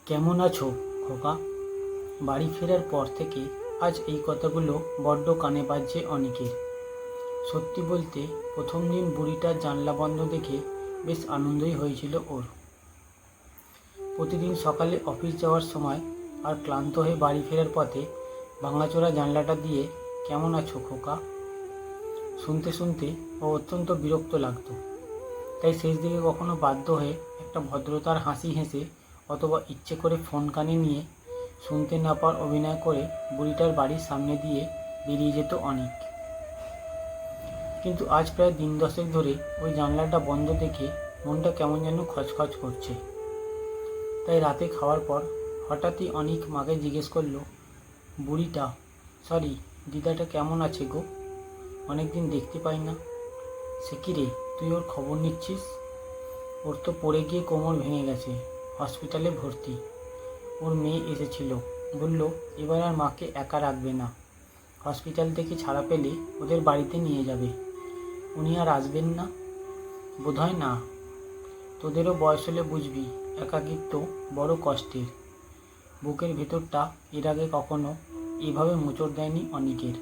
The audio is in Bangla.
কেমন আছো খোকা? বাড়ি ফেরার পর থেকে আজ এই কথাগুলো বড্ড কানে বাজছে অনেকের। সত্যি বলতে প্রথম দিন বুড়িটার জানলা বন্ধ দেখে বেশ আনন্দই হয়েছিল ওর। প্রতিদিন সকালে অফিস যাওয়ার সময় আর ক্লান্ত হয়ে বাড়ি ফেরার পথে ভাঙাচোরা জানলাটা দিয়ে কেমন আছো খোকা শুনতে শুনতে ও অত্যন্ত বিরক্ত লাগতো। তাই শেষ দিকে কখনো বাধ্য হয়ে একটা ভদ্রতার হাসি হেসে অথবা ইচ্ছে করে ফোন কানে নিয়ে শুনতে না পাওয়ার অভিনয় করে বুড়িটার বাড়ির সামনে দিয়ে বেরিয়ে যেত অনেক। কিন্তু আজ প্রায় দিন দশেক ধরে ওই জানলাটা বন্ধ দেখে মনটা কেমন যেন খচখচ করছে। তাই রাতে খাওয়ার পর হঠাৎই অনেক মাকে জিজ্ঞেস করলো, বুড়িটা সরি দিদাটা কেমন আছে গো? অনেকদিন দেখতে পাই না। সে কি রে, তুই ওর খবর নিচ্ছিস? ওর তো পড়ে গিয়ে কোমর ভেঙে গেছে, হসপিটালে ভর্তি। ওর মেয়ে এসেছিল, বলল এবার আর মাকে একা রাখবে না, হসপিটাল থেকে ছাড়া পেলে ওদের বাড়িতে নিয়ে যাবে। উনি আর আসবেন না? বোধহয় না। তোদেরও বয়স হলে বুঝবি, একাকিত্ব বড় কষ্টের। বুকের ভেতরটা এর আগে কখনো এভাবে মোচড় দেয়নি অনেকের।